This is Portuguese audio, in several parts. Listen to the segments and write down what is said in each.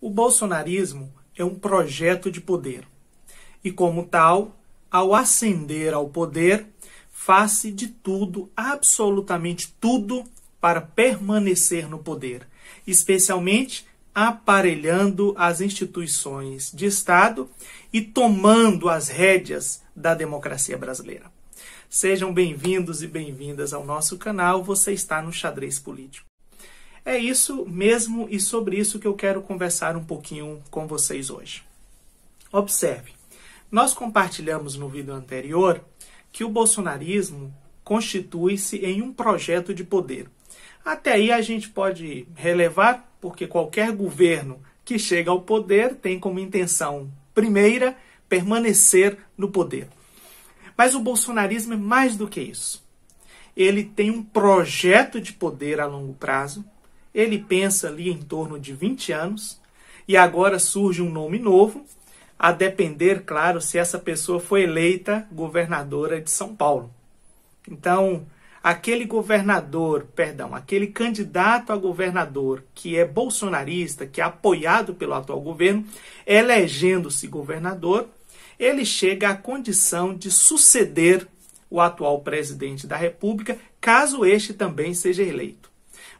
O bolsonarismo é um projeto de poder e, como tal, ao ascender ao poder, faz-se de tudo, absolutamente tudo, para permanecer no poder, especialmente aparelhando as instituições de Estado e tomando as rédeas da democracia brasileira. Sejam bem-vindos e bem-vindas ao nosso canal, você está no Xadrez Político. É isso mesmo e sobre isso que eu quero conversar um pouquinho com vocês hoje. Observe, nós compartilhamos no vídeo anterior que o bolsonarismo constitui-se em um projeto de poder. Até aí a gente pode relevar, porque qualquer governo que chega ao poder tem como intenção primeira permanecer no poder. Mas o bolsonarismo é mais do que isso. Ele tem um projeto de poder a longo prazo, ele pensa ali em torno de 20 anos, e agora surge um nome novo, a depender, claro, se essa pessoa foi eleita governadora de São Paulo. Então, aquele candidato a governador que é bolsonarista, que é apoiado pelo atual governo, elegendo-se governador, ele chega à condição de suceder o atual presidente da República, caso este também seja eleito.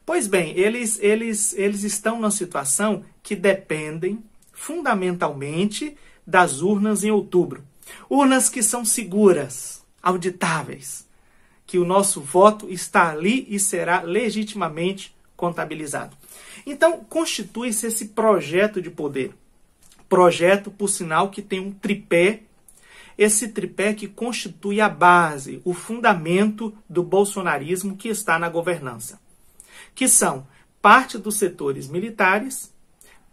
Pois bem, eles estão numa situação que dependem fundamentalmente das urnas em outubro. Urnas que são seguras, auditáveis, que o nosso voto está ali e será legitimamente contabilizado. Então, constitui-se esse projeto de poder. Projeto, por sinal, que tem um tripé, esse tripé que constitui a base, o fundamento do bolsonarismo que está na governança, que são parte dos setores militares,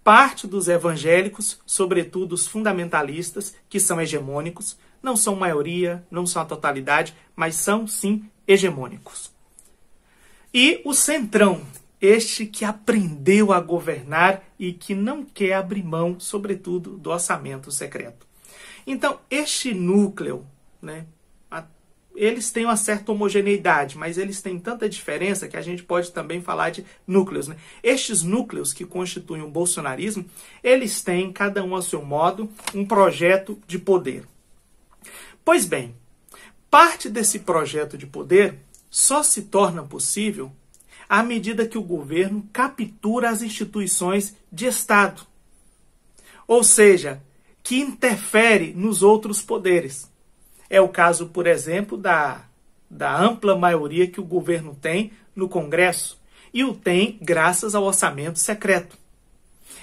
parte dos evangélicos, sobretudo os fundamentalistas, que são hegemônicos, não são maioria, não são a totalidade, mas são, sim, hegemônicos. E o centrão, este que aprendeu a governar e que não quer abrir mão, sobretudo, do orçamento secreto. Então, este núcleo, eles têm uma certa homogeneidade, mas eles têm tanta diferença que a gente pode também falar de núcleos. Estes núcleos que constituem o bolsonarismo, eles têm, cada um a seu modo, um projeto de poder. Pois bem, parte desse projeto de poder só se torna possível à medida que o governo captura as instituições de Estado. Ou seja, que interfere nos outros poderes. É o caso, por exemplo, da ampla maioria que o governo tem no Congresso, e o tem graças ao orçamento secreto.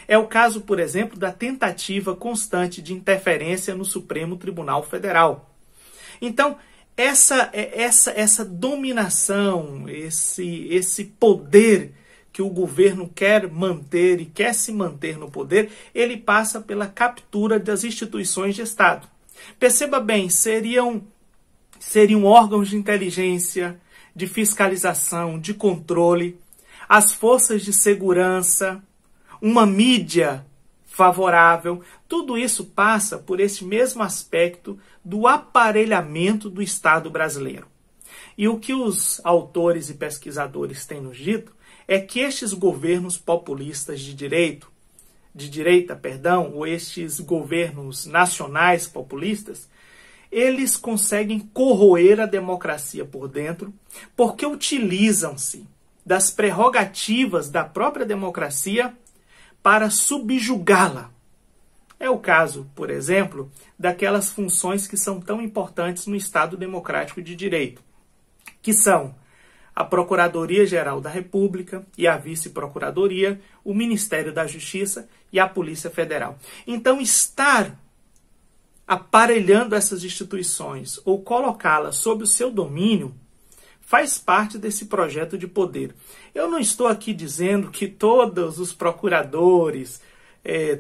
É o caso, por exemplo, da tentativa constante de interferência no Supremo Tribunal Federal. Então, essa dominação, esse poder que o governo quer manter e quer se manter no poder, ele passa pela captura das instituições de Estado. Perceba bem, seriam órgãos de inteligência, de fiscalização, de controle, as forças de segurança, uma mídia favorável. Tudo isso passa por esse mesmo aspecto do aparelhamento do Estado brasileiro. E o que os autores e pesquisadores têm nos dito é que estes governos populistas de direita, ou estes governos nacionais populistas, eles conseguem corroer a democracia por dentro porque utilizam-se das prerrogativas da própria democracia para subjugá-la. É o caso, por exemplo, daquelas funções que são tão importantes no Estado democrático de direito, que são a Procuradoria-Geral da República e a Vice-Procuradoria, o Ministério da Justiça e a Polícia Federal. Então, estar aparelhando essas instituições ou colocá-las sob o seu domínio faz parte desse projeto de poder. Eu não estou aqui dizendo que todos os procuradores,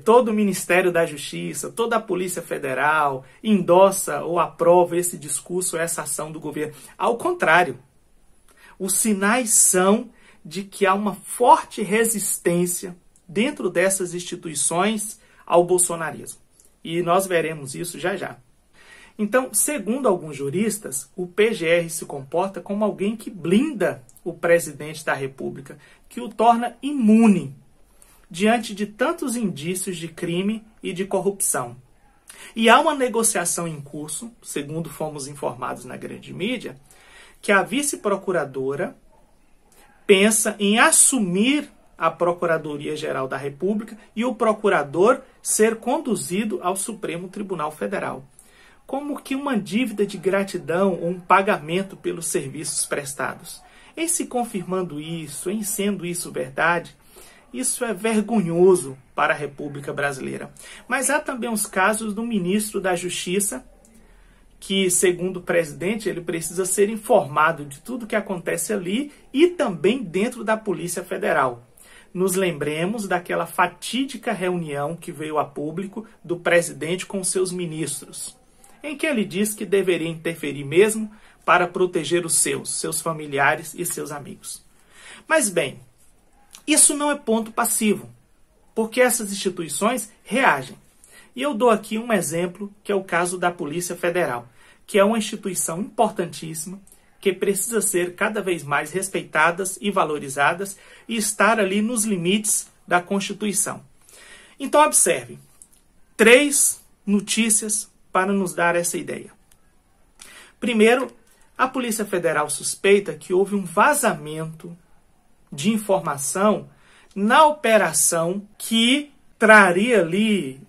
todo o Ministério da Justiça, toda a Polícia Federal endossa ou aprova esse discurso, essa ação do governo. Ao contrário. Os sinais são de que há uma forte resistência dentro dessas instituições ao bolsonarismo. E nós veremos isso já já. Então, segundo alguns juristas, o PGR se comporta como alguém que blinda o presidente da República, que o torna imune diante de tantos indícios de crime e de corrupção. E há uma negociação em curso, segundo fomos informados na grande mídia, que a vice-procuradora pensa em assumir a Procuradoria-Geral da República e o procurador ser conduzido ao Supremo Tribunal Federal. Como que uma dívida de gratidão ou um pagamento pelos serviços prestados. Em se confirmando isso, em sendo isso verdade, isso é vergonhoso para a República Brasileira. Mas há também os casos do ministro da Justiça, que, segundo o presidente, ele precisa ser informado de tudo que acontece ali e também dentro da Polícia Federal. Nos lembremos daquela fatídica reunião que veio a público do presidente com seus ministros, em que ele diz que deveria interferir mesmo para proteger os seus familiares e seus amigos. Mas bem, isso não é ponto passivo, porque essas instituições reagem. E eu dou aqui um exemplo, que é o caso da Polícia Federal, que é uma instituição importantíssima, que precisa ser cada vez mais respeitadas e valorizadas e estar ali nos limites da Constituição. Então observe, 3 notícias para nos dar essa ideia. Primeiro, a Polícia Federal suspeita que houve um vazamento de informação na operação que traria ali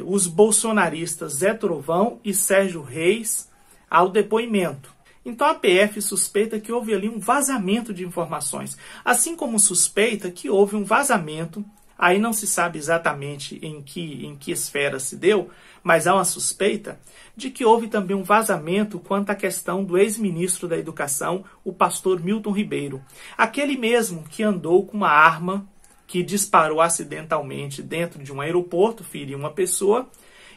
os bolsonaristas Zé Trovão e Sérgio Reis ao depoimento. Então a PF suspeita que houve ali um vazamento de informações, assim como suspeita que houve um vazamento, aí não se sabe exatamente em que esfera se deu, mas há uma suspeita de que houve também um vazamento quanto à questão do ex-ministro da Educação, o pastor Milton Ribeiro, aquele mesmo que andou com uma arma que disparou acidentalmente dentro de um aeroporto, feriu uma pessoa,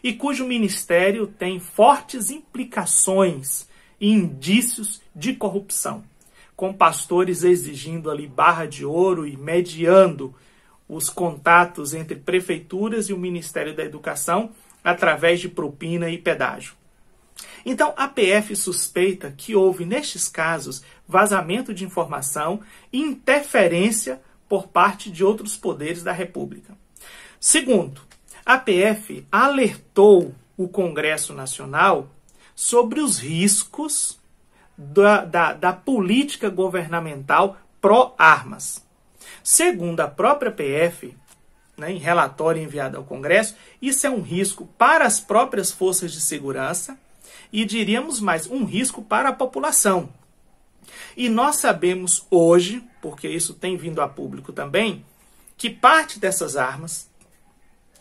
e cujo ministério tem fortes implicações e indícios de corrupção, com pastores exigindo ali barra de ouro e mediando os contatos entre prefeituras e o Ministério da Educação através de propina e pedágio. Então, a PF suspeita que houve, nestes casos, vazamento de informação e interferência por parte de outros poderes da República. Segundo, a PF alertou o Congresso Nacional sobre os riscos da política governamental pró-armas. Segundo a própria PF, em relatório enviado ao Congresso, isso é um risco para as próprias forças de segurança e, diríamos mais, um risco para a população. E nós sabemos hoje, porque isso tem vindo a público também, que parte dessas armas,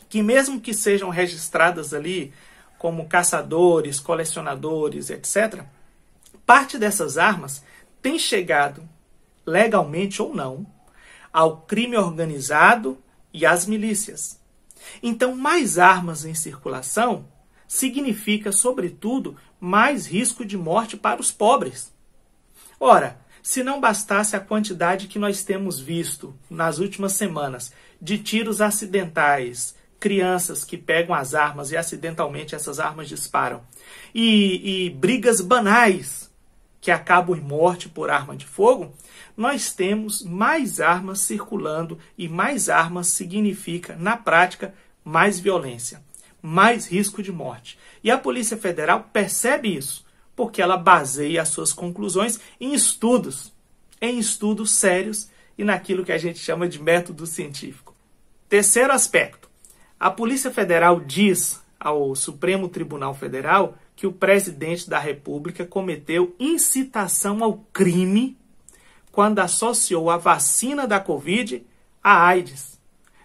que mesmo que sejam registradas ali como caçadores, colecionadores, etc., parte dessas armas tem chegado, legalmente ou não, ao crime organizado e às milícias. Então, mais armas em circulação significa, sobretudo, mais risco de morte para os pobres. Ora, se não bastasse a quantidade que nós temos visto nas últimas semanas de tiros acidentais, crianças que pegam as armas e acidentalmente essas armas disparam, e brigas banais que acabam em morte por arma de fogo, nós temos mais armas circulando e mais armas significa, na prática, mais violência, mais risco de morte. E a Polícia Federal percebe isso, porque ela baseia as suas conclusões em estudos sérios e naquilo que a gente chama de método científico. Terceiro aspecto, a Polícia Federal diz ao Supremo Tribunal Federal que o presidente da República cometeu incitação ao crime quando associou a vacina da Covid à AIDS.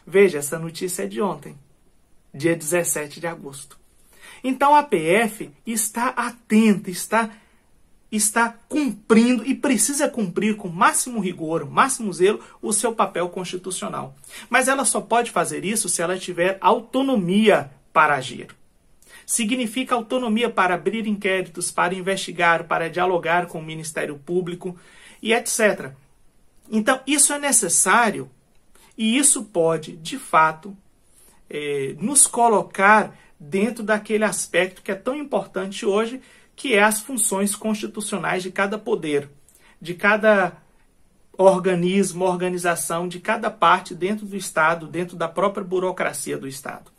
Veja, essa notícia é de ontem, dia 17 de agosto. Então a PF está atenta, está cumprindo e precisa cumprir com máximo rigor, máximo zelo, o seu papel constitucional. Mas ela só pode fazer isso se ela tiver autonomia para agir. Significa autonomia para abrir inquéritos, para investigar, para dialogar com o Ministério Público e etc. Então, isso é necessário e isso pode, de fato, nos colocar dentro daquele aspecto que é tão importante hoje, que é as funções constitucionais de cada poder, de cada organismo, organização de cada parte dentro do Estado, dentro da própria burocracia do Estado.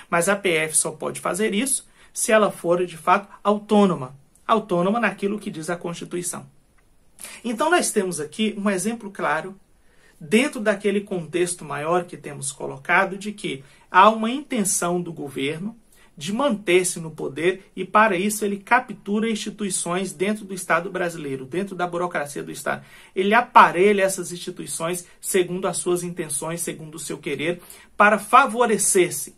Mas a PF só pode fazer isso se ela for, de fato, autônoma. Autônoma naquilo que diz a Constituição. Então nós temos aqui um exemplo claro, dentro daquele contexto maior que temos colocado, de que há uma intenção do governo de manter-se no poder e, para isso, ele captura instituições dentro do Estado brasileiro, dentro da burocracia do Estado. Ele aparelha essas instituições segundo as suas intenções, segundo o seu querer, para favorecer-se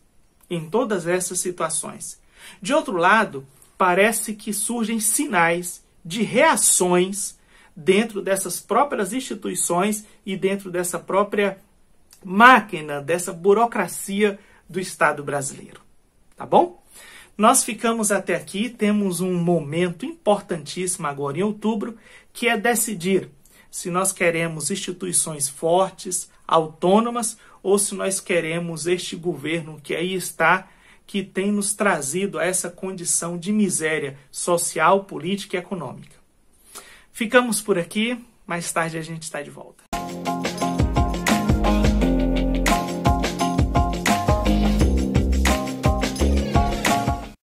em todas essas situações. De outro lado, parece que surgem sinais de reações dentro dessas próprias instituições e dentro dessa própria máquina, dessa burocracia do Estado brasileiro. Tá bom? Nós ficamos até aqui, temos um momento importantíssimo agora em outubro, que é decidir se nós queremos instituições fortes, autônomas, ou se nós queremos este governo que aí está, que tem nos trazido a essa condição de miséria social, política e econômica. Ficamos por aqui, mais tarde a gente está de volta.